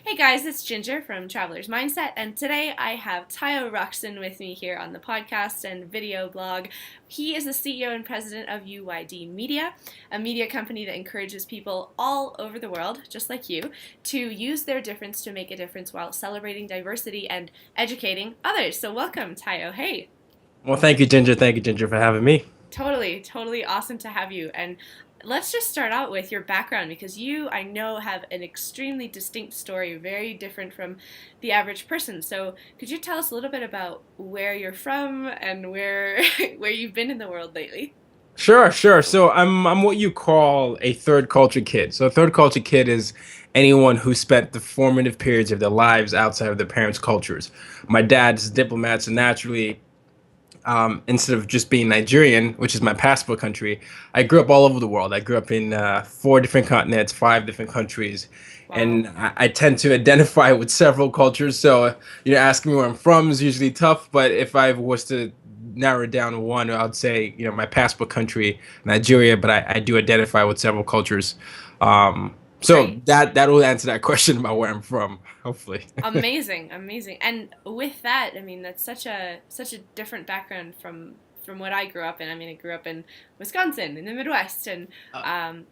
Hey guys, it's Ginger from Traveler's Mindset, and today I have Rockson with me here on the podcast and video blog. He is the CEO and president of UYD Media, a media company that encourages people all over the world, just like you, to use their difference to make a difference while celebrating diversity and educating others. So welcome, Tayo. Hey. Well, thank you, Ginger. Thank you, Ginger, for having me. Totally awesome to have you. And let's just start out with your background because you, I know, have an extremely distinct story, very different from the average person. So, could you tell us a little bit about where you're from and where where you've been in the world lately? Sure. So I'm what you call a third culture kid. So a third culture kid is anyone who spent the formative periods of their lives outside of their parents' cultures. My dad's a diplomat, so naturally, instead of just being Nigerian, which is my passport country, I grew up all over the world. I grew up in four different continents, five different countries, Wow. and I tend to identify with several cultures. So, asking me where I'm from is usually tough. But if I was to narrow it down to one, I'd say, my passport country, Nigeria, but I do identify with several cultures. So Great. that will answer that question about where I'm from, hopefully. Amazing. And with that, I mean, that's such a different background from what I grew up in. I mean, I grew up in Wisconsin in the Midwest, and um,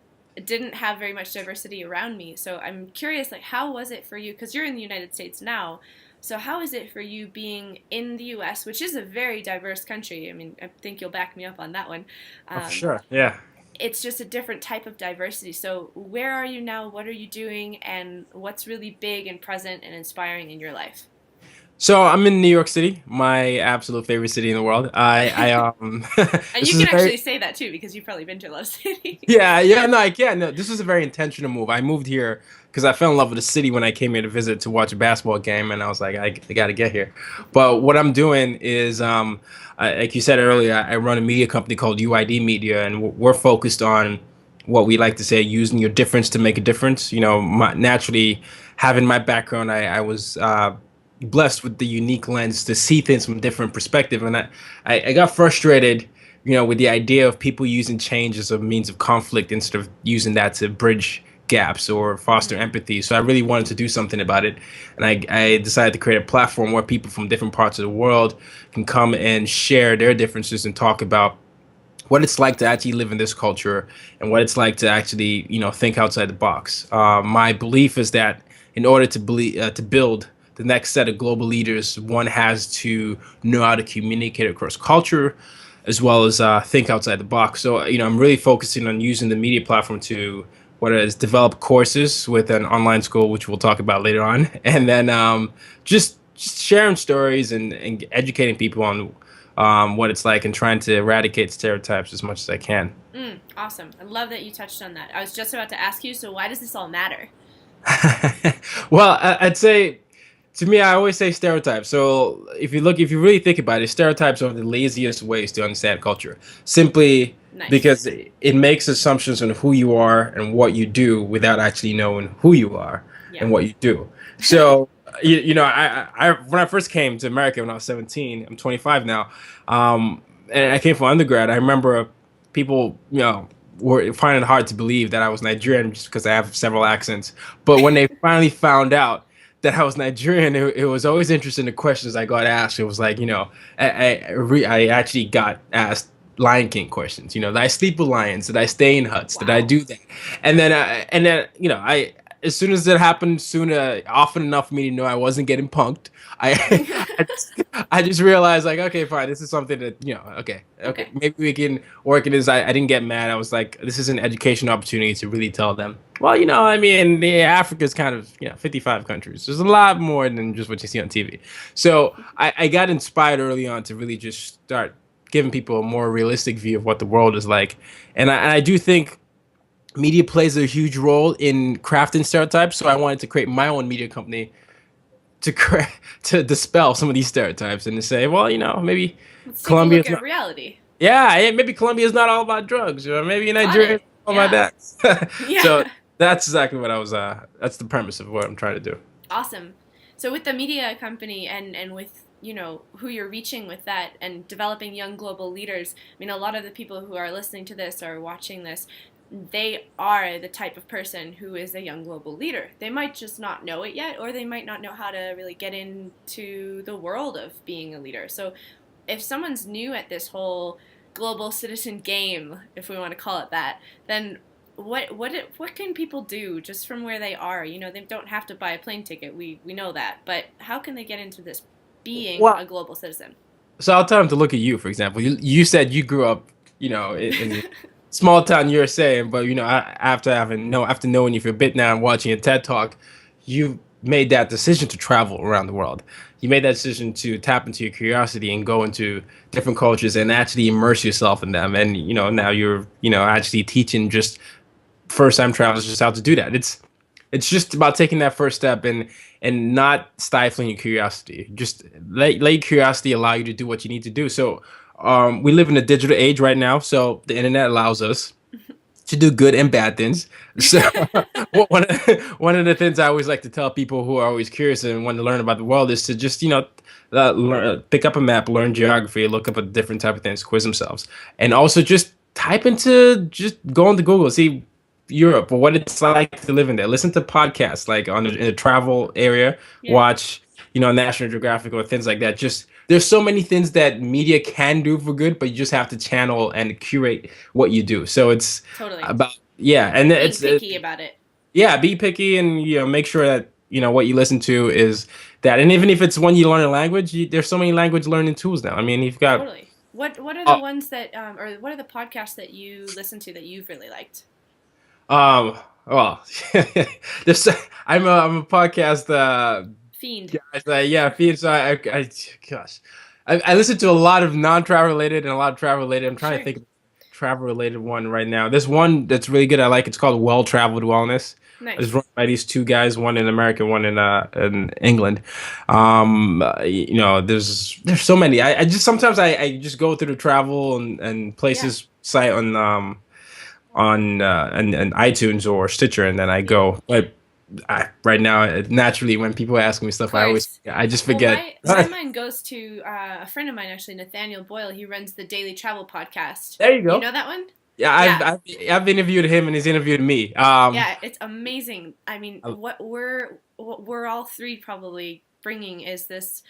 didn't have very much diversity around me. So I'm curious, like, how was it for you? Because you're in the United States now. So how is it for you being in the U.S., which is a very diverse country? I mean, I think you'll back me up on that one. Oh, for Um, sure. Yeah. it's just a different type of diversity. So where are you now? What are you doing? And what's really big and present and inspiring in your life? So I'm in New York City, my absolute favorite city in the world. And This you is a can very actually say that too because you've probably been to a lot of cities. yeah, no, I can. No, this was a very intentional move. I moved here because I fell in love with the city when I came here to visit to watch a basketball game, and I was like, I got to get here. But what I'm doing is, like you said earlier, I run a media company called UID Media, and we're focused on what we like to say, using your difference to make a difference. Naturally, having my background, I was blessed with the unique lens to see things from a different perspective, and I got frustrated with the idea of people using change as a means of conflict instead of using that to bridge gaps or foster Hmm. empathy. So I really wanted to do something about it. And I decided to create a platform where people from different parts of the world can come and share their differences and talk about what it's like to actually live in this culture and what it's like to actually, think outside the box. My belief is that in order to build the next set of global leaders, one has to know how to communicate across culture, as well as think outside the box. So, I'm really focusing on using the media platform to what is develop courses with an online school, which we'll talk about later on, and then just sharing stories and educating people on what it's like and trying to eradicate stereotypes as much as I can. Awesome. I love that you touched on that. I was just about to ask you, so why does this all matter? Well, I'd say to me, I always say stereotypes. So if you really think about it, stereotypes are the laziest ways to understand culture. Simply Nice. because it makes assumptions on who you are and what you do without actually knowing who you are Yeah. and what you do. So when I first came to America when I was 17, I'm 25 now, and I came from undergrad. I remember people, were finding it hard to believe that I was Nigerian just because I have several accents. But when they finally found out that I was Nigerian, it was always interesting the questions I got asked. It was like, I actually got asked Lion King questions. Did I sleep with lions? Did I stay in huts? Did I Wow. do that? And then I as soon as it happened, often enough for me to know I wasn't getting punked. I I just, I just realized like, okay, fine, this is something that okay, Okay. maybe we can work it. I didn't get mad. I was like, this is an education opportunity to really tell them. Well, I mean, Africa's kind of 55 countries. There's a lot more than just what you see on TV. So I got inspired early on to really just start giving people a more realistic view of what the world is like, and I do think media plays a huge role in crafting stereotypes. So I wanted to create my own media company to to dispel some of these stereotypes and to say, well, maybe Let's take a look Colombia's at not. reality. Yeah, maybe Colombia's not all about drugs, or maybe Got Nigeria is it. all about Yeah. that. So Yeah. that's exactly what I was. That's the premise of what I'm trying to do. Awesome. So with the media company and with who you're reaching with that and developing young global leaders, I mean a lot of the people who are listening to this or watching this, they are the type of person who is a young global leader. They might just not know it yet, or they might not know how to really get into the world of being a leader. So if someone's new at this whole global citizen game, if we want to call it that, then what can people do just from where they are? You know, they don't have to buy a plane ticket. We know that, but how can they get into this being Well, a global citizen? so I'll tell them to look at you, for example. You said you grew up, in small town USA, but after knowing you for a bit now and watching a TED talk, you made that decision to travel around the world. You made that decision to tap into your curiosity and go into different cultures and actually immerse yourself in them. And now you're actually teaching just first time travelers just how to do that. It's just about taking that first step and not stifling your curiosity. Just let your curiosity allow you to do what you need to do. So we live in a digital age right now, so the internet allows us to do good and bad things. So one of the things I always like to tell people who are always curious and want to learn about the world is to just pick up a map, learn geography, look up at different type of things, quiz themselves, and also just go into Google, see Europe or what it's like to live in there. Listen to podcasts like in a travel area. Yeah, Watch National Geographic or things like that. Just there's so many things that media can do for good, but you just have to channel and curate what you do. So it's totally. about yeah, and Like being it's picky about it. yeah, be picky and make sure that what you listen to is that. And even if it's when you learn a language, there's so many language learning tools now. I mean, you've got Totally. What are the uh, ones that or what are the podcasts that you listen to that you've really liked? well, this I'm a podcast Fiend. guys. Yeah, feed. So gosh, I listen to a lot of non-travel related and a lot of travel related. I'm trying to Sure. think of a travel related one right now. There's one that's really good. I like. It's called Well Traveled Wellness. It's Nice. run by these two guys, one in America, one in England. There's so many. I just sometimes I just go through the travel and Yeah. places site on and iTunes or Stitcher, and then I Yeah. go. But right now, naturally, when people ask me Of stuff, course. I just Well, forget. my mind goes to a friend of mine actually, Nathaniel Boyle. He runs the Daily Travel podcast. There you You go. know that one? Yeah, Yeah. I've interviewed him and he's interviewed me. Yeah, it's amazing. I mean, I- what we're all three probably bringing is this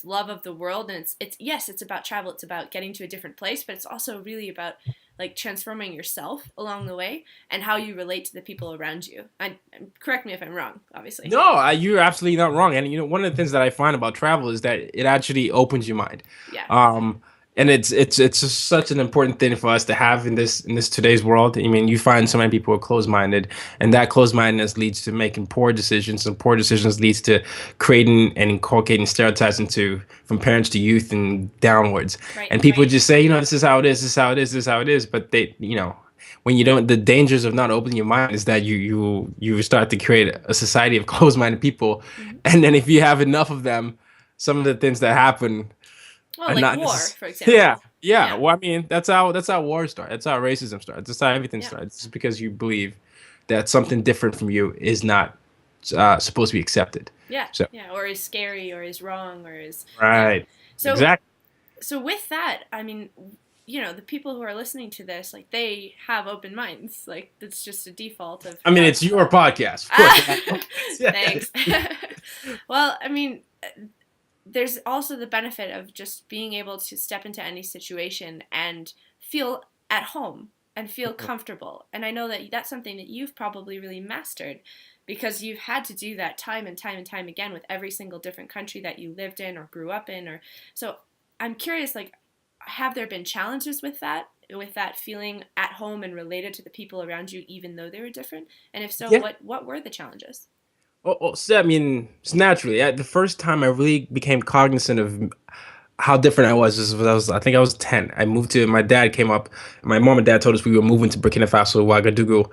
love of the world, and it's yes, it's about travel, it's about getting to a different place, but it's also really about like transforming yourself along the way and how you relate to the people around you. And correct me if I'm wrong, obviously. no, you're absolutely not wrong. And one of the things that I find about travel is that it actually opens your mind. Yeah, Um, and it's just such an important thing for us to have in this today's world. I mean, you find so many people are closed-minded, and that closed-mindedness leads to making poor decisions, and poor decisions leads to creating and inculcating stereotypes into from parents to youth and downwards. right. And people just say, this is how it is, this is how it is, this is how it is. But when you don't, the dangers of not opening your mind is that you start to create a society of closed-minded people, Mm-hmm. and then if you have enough of them, some of the things that happen Well, are like not war, necessarily. for Yeah, example. yeah. Yeah, Well, I mean, that's how wars start. That's how racism starts. That's how everything yeah, starts. It's because you believe that something different from you is not supposed to be accepted. yeah, So, yeah. Or is scary, or is wrong, or is yeah. right, So exactly. so with that, I mean, the people who are listening to this, like they have open minds. Like it's just a default of I mean, how. it's your podcast, of course. Ah, thanks. Well, I mean, there's also the benefit of just being able to step into any situation and feel at home and feel comfortable. And I know that that's something that you've probably really mastered because you've had to do that time and time and time again with every single different country that you lived in or grew up in. Or so I'm curious, like, have there been challenges with that feeling at home and related to the people around you, even though they were different? And if so, Yeah. what were the challenges? So, I mean, it's naturally. The first time I really became cognizant of how different I was when I think I was 10. I moved to my dad came up. My mom and dad told us we were moving to Burkina Faso, Ouagadougou.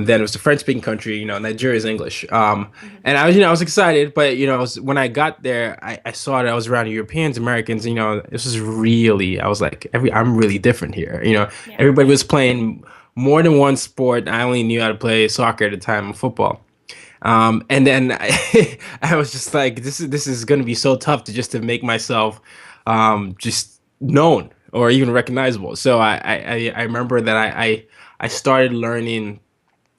Then it was the French speaking country. Nigeria's English. Mm-hmm. And I was excited, but when I got there, I saw that I was around Europeans, Americans. This was really. I was like, I'm really different here. Yeah. Everybody was playing more than one sport. I only knew how to play soccer at the time and football. And then I was just like, this is going to be so tough to make myself just known or even recognizable. So I remember that I I started learning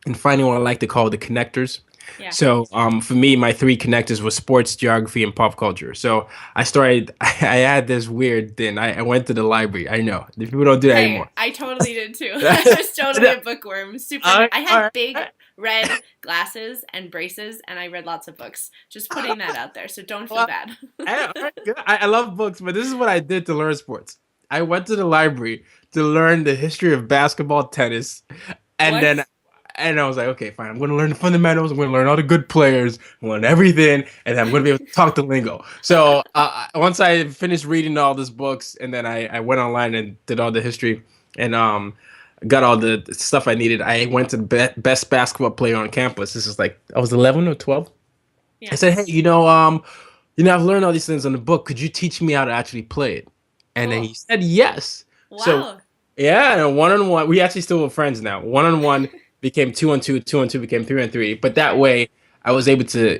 and finding what I like to call the connectors. Yeah. So for me, my three connectors were sports, geography, and pop culture. So I started, I had this weird thing. I went to the library. I know people don't do that Hey, anymore. I totally did too. I was totally a bookworm. I All had big right. red glasses and braces, and I read lots of books. Just putting that out there, so don't feel Well, bad. all right, good. I love books, but this is what I did to learn sports. I went to the library to learn the history of basketball, tennis, and What? then and I was like, okay, fine. I'm going to learn the fundamentals. I'm going to learn all the good players. I'm going to learn everything, and I'm going to be able to talk the lingo. So once I finished reading all these books, and then I went online and did all the history, and got all the stuff I needed. I went to the best basketball player on campus. This is like I was 11 or 12. I Yeah. said, hey, I've learned all these things on the book. Could you teach me how to actually play it? And then he Cool. said yes. So Wow. yeah, and one on one, we actually still are friends now. One on one became two on two, two on two became three on three. But that Sure. way, I was able to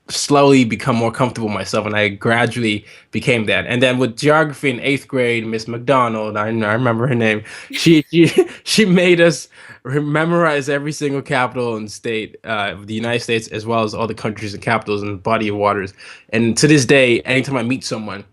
slowly become more comfortable myself, and I gradually became that. And then with geography in eighth grade, Miss McDonald, I remember her name. She she made us memorize every single capital and state of the United States, as well as all the countries and capitals and body of waters. And to this day, anytime I meet someone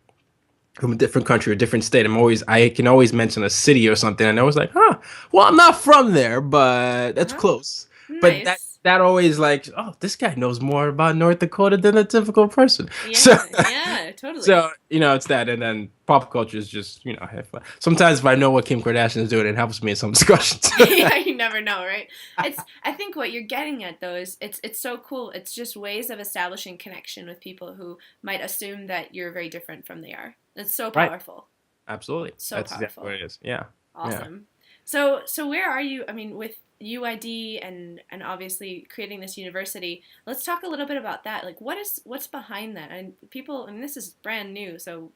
from a different country or different state, I can always mention a city or something, and I was like, huh, well, I'm not from there, but that's Uh-huh. close. But Nice. that always like, oh, this guy knows more about North Dakota than a typical person. So Yeah. Yeah. Totally. so it's that, and then pop culture is just have fun. Sometimes if I know what Kim Kardashian is doing, it helps me in some discussions. Yeah, you never know, right? I think what you're getting at though is it's so cool. It's just ways of establishing connection with people who might assume that you're very different from they are. It's so Right. powerful. Absolutely. So That's exactly what powerful. it is. Yeah. Yeah. Awesome. So where are you? I mean, with UID and obviously creating this university, let's talk a little bit about that. Like, what's behind that? And people, I mean, this is brand new, so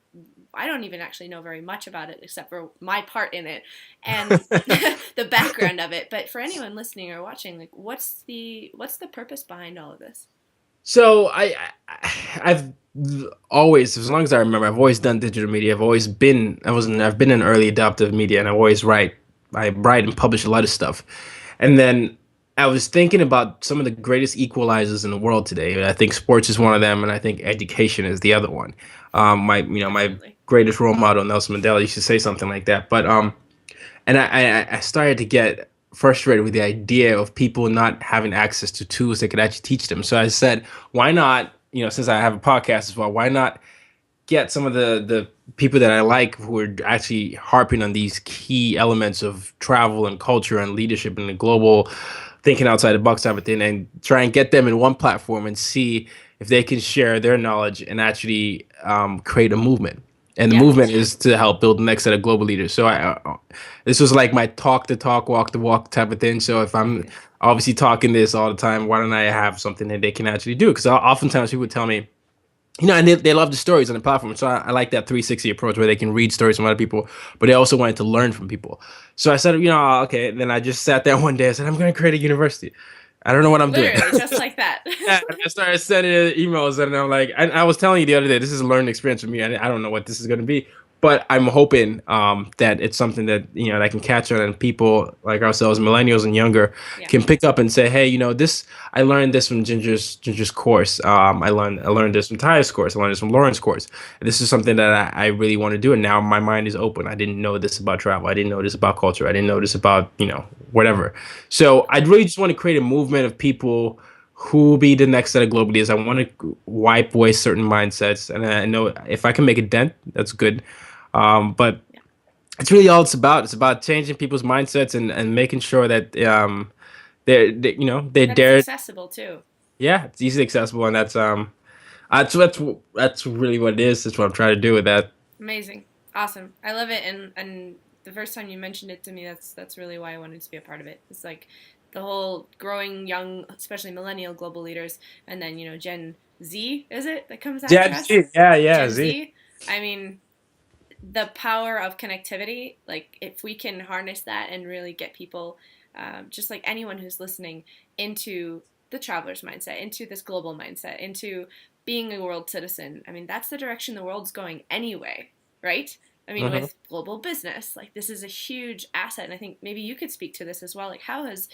I don't even actually know very much about it except for my part in it and the background of it. But for anyone listening or watching, like, what's the purpose behind all of this? So I've always, as long as I remember, I've always done digital media. I've been an early adopter of media, and I always write. I write and publish a lot of stuff. And then I was thinking about some of the greatest equalizers in the world today. I think sports is one of them, and I think education is the other one. My Definitely. greatest role model, Nelson Mandela, used to say something like that. But and I started to get frustrated with the idea of people not having access to tools that could actually teach them. So I said, why not, since I have a podcast as well, why not get some of the people that I like who are actually harping on these key elements of travel and culture and leadership and the global thinking outside the box type of thing, and try and get them in one platform and see if they can share their knowledge and actually create a movement. And the Yeah. movement is to help build the next set of global leaders. So this was like my talk the talk, walk the walk type of thing. So if I'm obviously talking this all the time, why don't I have something that they can actually do? Because oftentimes people tell me, and they love the stories on the platform. So I like that 360 approach where they can read stories from other people, but they also wanted to learn from people. So I said, okay. Then I just sat there one day. I said, I'm going to create a university. I don't know what I'm doing. Literally, just like that. Yeah, and I started sending emails, and I'm like, I was telling you the other day, this is a learning experience for me. I don't know what this is going to be, but I'm hoping that it's something that that I can catch on, and people like ourselves, millennials and younger, Yeah. can pick up and say, hey, this I learned this from Ginger's course. I learned this from Ty's course. I learned this from Lauren's course. This is something that I really want to do, and now my mind is open. I didn't know this about travel. I didn't know this about culture. I didn't know this about whatever. So I really just want to create a movement of people who will be the next set of global leaders. I want to wipe away certain mindsets, and I know if I can make a dent, that's good. But Yeah. it's really all it's about. It's about changing people's mindsets and making sure that they That it's dare. accessible too. Yeah, it's easily accessible, and that's really what it is. That's what I'm trying to do with that. Amazing. Awesome. I love it, and the first time you mentioned it to me, that's really why I wanted to be a part of it. It's like the whole growing young, especially millennial global leaders, and then Gen Z, is it, that comes after Gen us? Z, yeah, Gen Z. Z. I mean, the power of connectivity, like if we can harness that and really get people, just like anyone who's listening, into the traveler's mindset, into this global mindset, into being a world citizen. I mean, that's the direction the world's going anyway, right? I mean, Hmm. with global business, like this is a huge asset, and I think maybe you could speak to this as well. Like, how has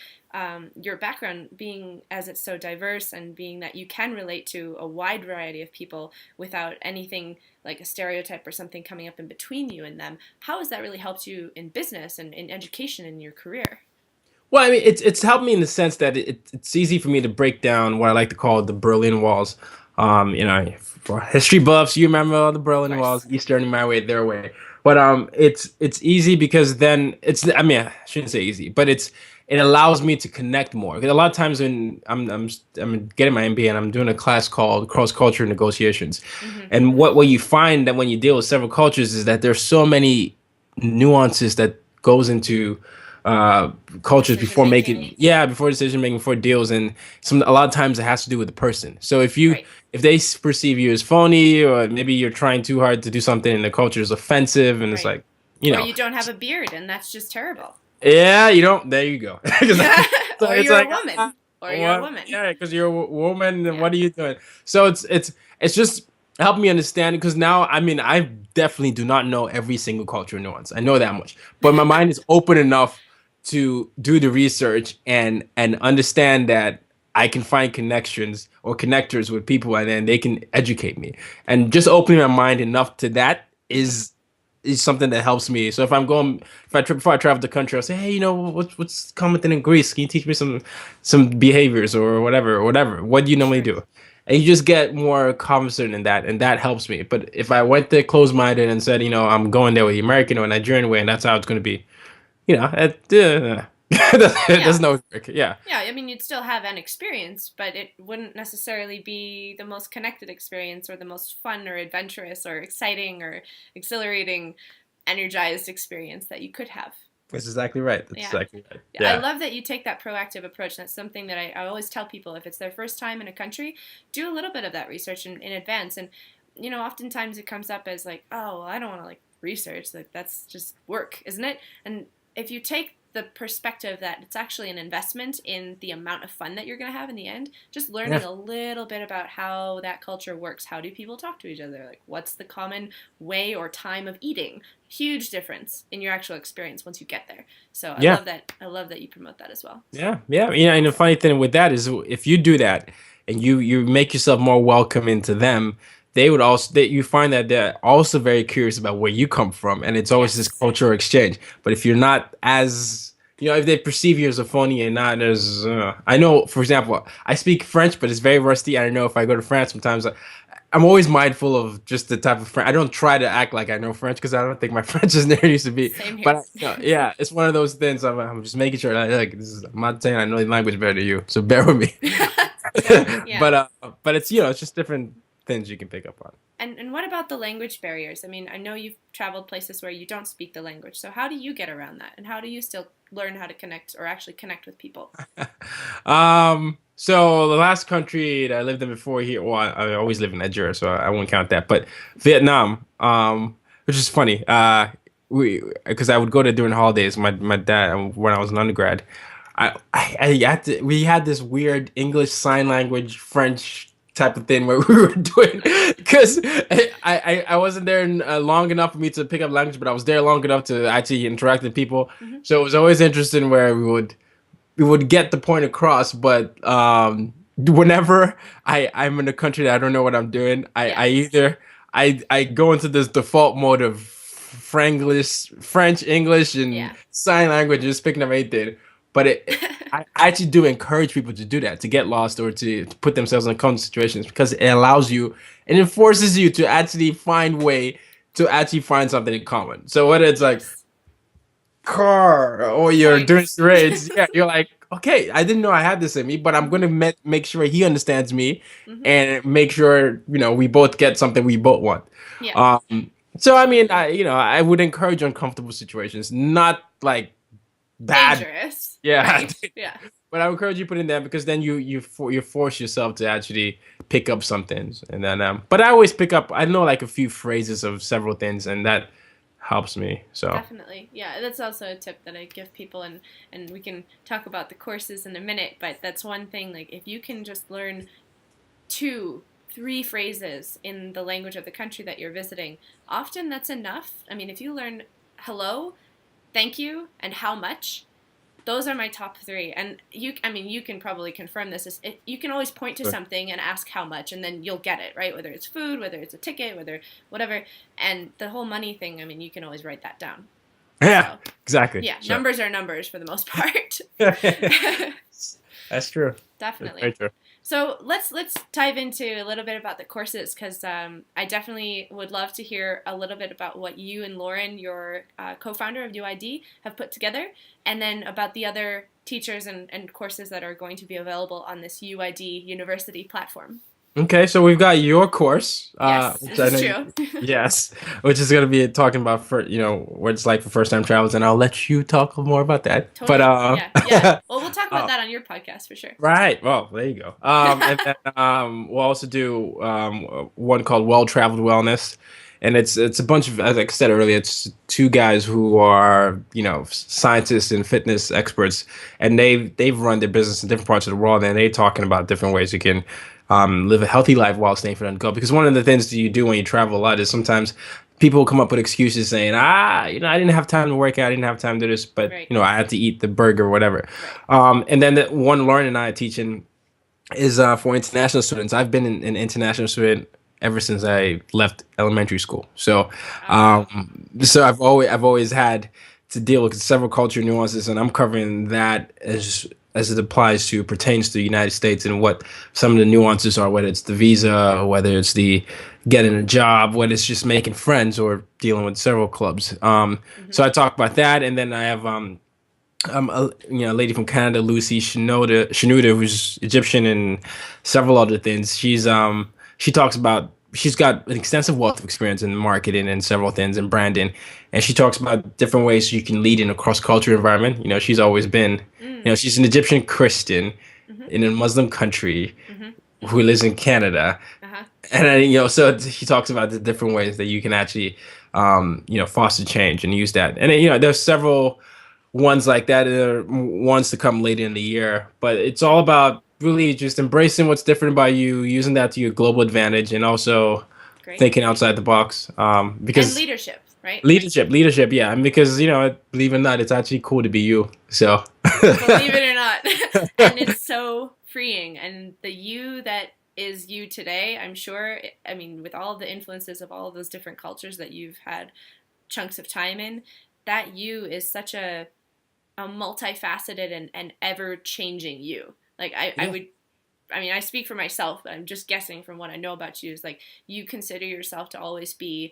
your background, being as it's so diverse, and being that you can relate to a wide variety of people without anything like a stereotype or something coming up in between you and them, how has that really helped you in business and in education and your career? Well, I mean, it's helped me in the sense that it's easy for me to break down what I like to call the Berlin Walls. For history buffs, you remember the Of Berlin Walls, course. Eastern my way, their way. But it's easy because then it's. I mean, I shouldn't say easy, but it allows me to connect more. Because a lot of times when I'm getting my MBA and I'm doing a class called cross culture negotiations, Mm-hmm. and what you find that when you deal with several cultures is that there's so many nuances that goes into uh cultures Decision before making. making, yeah, before decision making, before deals. And a lot of times it has to do with the person. So Right. if they perceive you as phony, or maybe you're trying too hard to do something and the culture is offensive, and it's Right. like, you Or know, you don't have a beard, and that's just terrible. yeah, you don't. There you go. So Or it's you're a like, woman. Or you're a what? woman. Yeah, because you're a woman. And Yeah. what are you doing? So it's just helped me understand. Because now, I mean, I definitely do not know every single culture nuance. I know that much, but my mind is open enough to do the research and understand that I can find connections or connectors with people, and then they can educate me. And just opening my mind enough to that Mm-hmm. is something that helps me. So if I before I travel the country, I'll say, hey, what's common thing in Greece? Can you teach me some behaviors or whatever or whatever? What do you normally Sure. do? And you just get more confident in that, and that helps me. But if I went there closed minded and said, I'm going there with the American or Nigerian way, and that's how it's going to be, it Yeah. doesn't always work. Yeah. Yeah, I mean, you'd still have an experience, but it wouldn't necessarily be the most connected experience or the most fun or adventurous or exciting or exhilarating, energized experience that you could have. That's exactly right. That's Yeah. exactly right. Yeah, I Yeah. love that you take that proactive approach. That's something that I always tell people if it's their first time in a country, do a little bit of that research in advance. And, oftentimes it comes up as like, oh, well, I don't want to like research. Like, that's just work, isn't it? And if you take the perspective that it's actually an investment in the amount of fun that you're going to have in the end, just learning Yeah. a little bit about how that culture works. How do people talk to each other? Like, what's the common way or time of eating? Huge difference in your actual experience once you get there. So I Yeah. love that. I love that you promote that as well. Yeah, yeah, yeah. And the funny thing with that is, if you do that and you make yourself more welcoming to them, they would also you find that they're also very curious about where you come from, and it's always this Yes. cultural exchange. But if you're not as, if they perceive you as a phony and not as, I know, for example, I speak French, but it's very rusty. I know if I go to France, sometimes I'm always mindful of just the type of French. I don't try to act like I know French because I don't think my French is near it used to be. Same here. But yeah, it's one of those things. I'm just making sure that, like, I'm not saying I know the language better than you, so bear with me. Yeah. but it's it's just different things you can pick up on. And what about the language barriers? I mean, I know you've traveled places where you don't speak the language. So how do you get around that? And how do you still learn how to connect or actually connect with people? So the last country that I lived in before here, well, I always live in Nigeria, so I won't count that. But Vietnam, which is funny, because I would go there during holidays. My dad, when I was an undergrad, we had this weird English sign language French type of thing where we were doing, because I wasn't there long enough for me to pick up language, but I was there long enough to actually interact with people. Mm-hmm. So it was always interesting where we would get the point across, but whenever I'm in a country that I don't know what I'm doing, Yeah. I either I go into this default mode of French, English, and Yeah. sign language, just picking up anything. But I actually do encourage people to do that, to get lost or to put themselves in uncomfortable situations, because it allows you and it forces you to actually find way to actually find something in common. So whether it's like Yes. car or you're doing Points. charades, yeah, you're like, okay, I didn't know I had this in me, but I'm Mm-hmm. gonna make sure he understands me Mm-hmm. and make sure we both get something we both want. Yeah. So I mean, I would encourage uncomfortable situations, not like bad, Dangerous. yeah, Right. Yeah. but I would encourage you put in there, because then you force yourself to actually pick up some things. And then but I always pick up, I know, like a few phrases of several things, and that helps me. So Definitely. Yeah, that's also a tip that I give people, and we can talk about the courses in a minute, but that's one thing, like if you can just learn two 3 phrases in the language of the country that you're visiting, often that's enough. I mean, if you learn hello, thank you, and how much, those are my top 3. And you can probably confirm this. You can always point to Sure. something and ask how much, and then you'll get it, right? Whether it's food, whether it's a ticket, whether whatever. And the whole money thing, I mean, you can always write that down. Yeah, So, exactly. yeah, So numbers are numbers for the most part. that's true. That's very Definitely. true. So let's dive into a little bit about the courses, because I definitely would love to hear a little bit about what you and Lauren, your co-founder of UID, have put together, and then about the other teachers and courses that are going to be available on this UID University platform. Okay, so we've got your course, Yes, which this I is know, true. yes, which is going to be talking about for what it's like for first time travelers, and I'll let you talk more about that. But Totally. Yeah, yeah. Well, we'll talk about uh, that on your podcast for sure. right, well, there you go. And then we'll also do one called Well Traveled Wellness, and it's a bunch of, as I said earlier, it's 2 guys who are scientists and fitness experts, and they've run their business in different parts of the world, and they're talking about different ways you can live a healthy life while staying fit on the go. Because one of the things that you do when you travel a lot is sometimes people come up with excuses saying, I didn't have time to work out, I didn't have time to do this, but Right. I had to eat the burger or whatever. Right. And then the one Lauren and I are teaching is for international students. I've been an international student ever since I left elementary school. So, Oh wow. so I've always had to deal with several culture nuances, and I'm covering that as it applies to pertains to the United States and what some of the nuances are, whether it's the visa, or whether it's the getting a job, whether it's just making friends or dealing with several clubs. Mm-hmm. So I talk about that, and then I have a lady from Canada, Lucy Shinoda, who's Egyptian and several other things. She talks about she's got an extensive wealth of experience in marketing and several things and branding, and she talks about different ways you can lead in a cross cultural environment. She's always been, Mm. she's an Egyptian Christian Mm-hmm. in a Muslim country Mm-hmm. who lives in Canada, Uh-huh. and then, so he talks about the different ways that you can actually, foster change and use that. And then, there's several ones like that, ones to come later in the year. But it's all about really just embracing what's different about you, using that to your global advantage, and also Great. thinking outside the box. And Because leadership, right? leadership, yeah, and because believe it or not, it's actually cool to be you. So Believe it or not. And it's so freeing. And the you that is you today, I'm sure, I mean, with all of the influences of all of those different cultures that you've had chunks of time in, that you is such a multifaceted and ever changing you. Like, I yeah, would, I mean, I speak for myself, but I'm just guessing from what I know about you is like you consider yourself to always be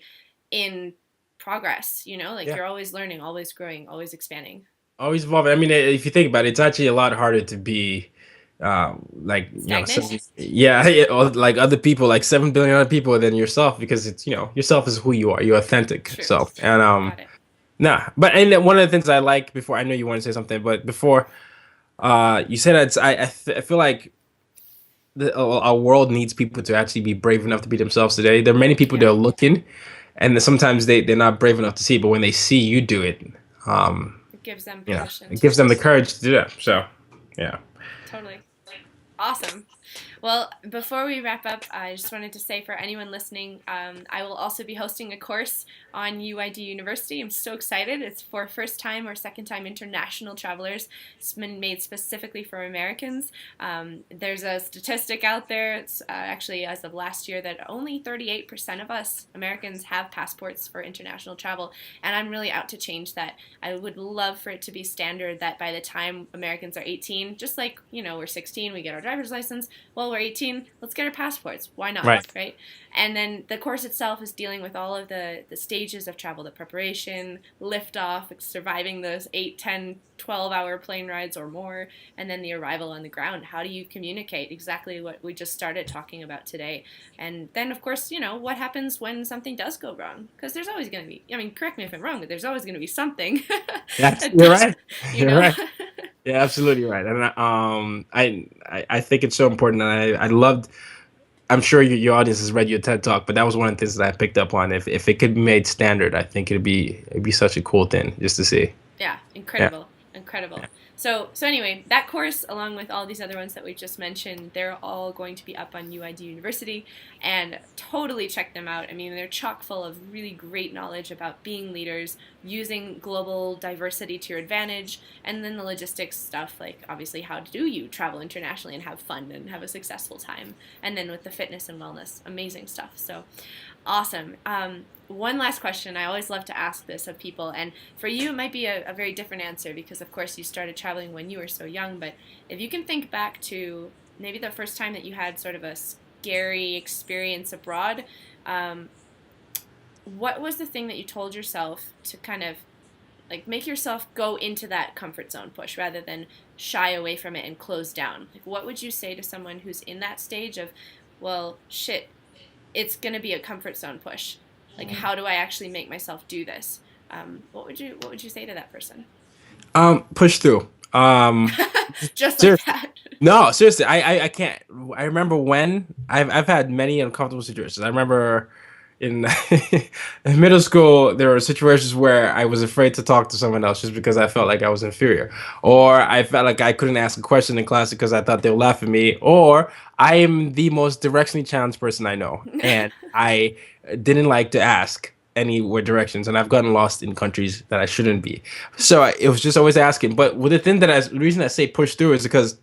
in progress, like yeah. you're always learning, always growing, always expanding. Always evolving. I mean, if you think about it, it's actually a lot harder to be, like Stagnant? yeah, yeah, or like other people, like 7 billion other people than yourself, because it's yourself is who you are. You're authentic. True. So and Got it. nah, but and then one of the things I like before I know you want to say something, but before you said that I feel like our world needs people to actually be brave enough to be themselves today. There are many people that Yeah. are looking, and sometimes they're not brave enough to see, but when they see you do it, um, It gives them permission it to. gives them the courage to do that. So, yeah. Totally. Awesome. Well, before we wrap up, I just wanted to say for anyone listening, I will also be hosting a course on UID University. I'm so excited. It's for first time or second time international travelers. It's been made specifically for Americans. There's a statistic out there, it's actually as of last year, that only 38% of us Americans have passports for international travel. And I'm really out to change that. I would love for it to be standard that by the time Americans are 18, just like, we're 16, we get our driver's license. Well, we're 18, let's get our passports. Why not, right? And then the course itself is dealing with all of the stages of travel, the preparation, liftoff, surviving those 8, 10, 12-hour plane rides or more, and then the arrival on the ground. How do you communicate? Exactly what we just started talking about today. And then, of course, what happens when something does go wrong? Because there's always going to be, correct me if I'm wrong, but there's always going to be something. You're right. You You're know? right. Yeah, absolutely right. And I think it's so important. And I loved. I'm sure your audience has read your TED talk, but that was one of the things that I picked up on. If it could be made standard, I think it'd be such a cool thing just to see. Yeah, incredible. Incredible. Yeah. So anyway, that course, along with all these other ones that we just mentioned, they're all going to be up on UID University, and totally check them out. I mean, they're chock full of really great knowledge about being leaders, using global diversity to your advantage, and then the logistics stuff, like obviously how do you travel internationally and have fun and have a successful time, and then with the fitness and wellness, amazing stuff. So awesome. One last question. I always love to ask this of people, and for you it might be a very different answer because, of course, you started traveling when you were so young, but if you can think back to maybe the first time that you had sort of a scary experience abroad, um, what was the thing that you told yourself to kind of like make yourself go into that comfort zone push rather than shy away from it and close down? Like, what would you say to someone who's in that stage of, well, shit, it's going to be a comfort zone push. Like, how do I actually make myself do this? What would you say to that person? Push through. Just like Seriously. that. No, seriously, I can't. I remember when I've had many uncomfortable situations. I remember in in middle school there were situations where I was afraid to talk to someone else just because I felt like I was inferior, or I felt like I couldn't ask a question in class because I thought they'll laugh at me, or I am the most directionally challenged person I know, and I didn't like to ask anywhere directions, and I've gotten lost in countries that I shouldn't be. So it was just always asking. But with the thing the reason I say push through is because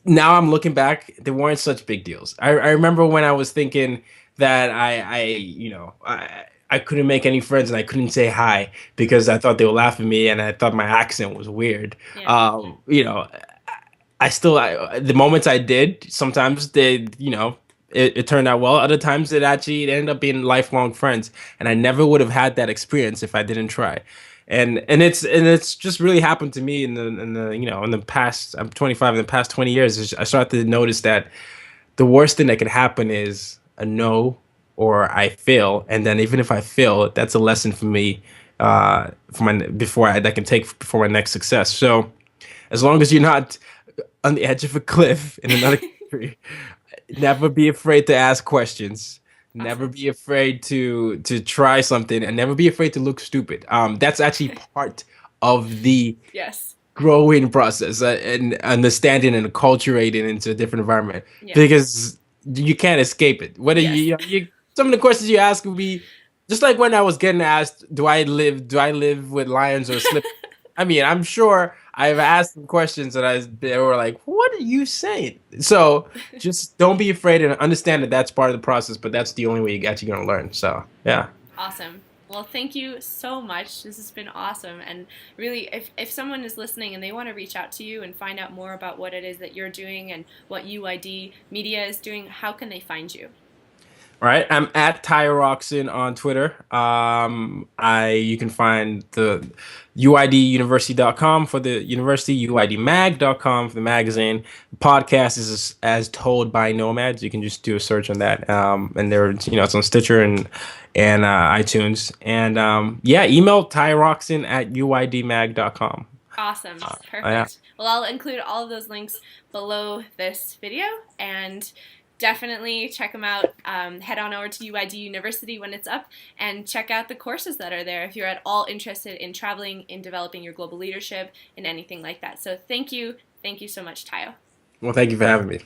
now I'm looking back, they weren't such big deals. I remember when I was thinking that I couldn't make any friends and I couldn't say hi because I thought they would laugh at me and I thought my accent was weird. Yeah. You know, the moments I did, sometimes it turned out well. Other times it ended up being lifelong friends, and I never would have had that experience if I didn't try. And it's just really happened to me in the past. I'm 25. In the past 20 years, I started to notice that the worst thing that could happen is a no or I fail, and then even if I fail, that's a lesson for me for my before I that can take for my next success. So as long as you're not on the edge of a cliff in another country, never be afraid to ask questions. Never Awesome. be afraid to try something, and never be afraid to look stupid. That's actually part of the Yes. growing process, and understanding and acculturating into a different environment, Yeah. because you can't escape it. Whether Yes. some of the questions you ask will be just like when I was getting asked, do I live with lions or slip? I mean, I'm sure I've asked some questions that they were like, "What are you saying?" So just don't be afraid and understand that that's part of the process, but that's the only way you're actually going to learn. So yeah. Awesome. Well, thank you so much. This has been awesome. And really, if someone is listening and they want to reach out to you and find out more about what it is that you're doing and what UID Media is doing, how can they find you? All right, I'm at Ty Rockson on Twitter. I You can find the UIDuniversity.com for the university, UIDmag.com for the magazine. The podcast is as told by nomads. You can just do a search on that, and it's on Stitcher and iTunes. And yeah, email Ty Rockson at UIDmag.com. Awesome. Yeah. Perfect. Well, I'll include all of those links below this video, and definitely check them out. Head on over to UID University when it's up and check out the courses that are there if you're at all interested in traveling, in developing your global leadership, in anything like that. So thank you. Thank you so much, Tayo. Well, thank you for having me.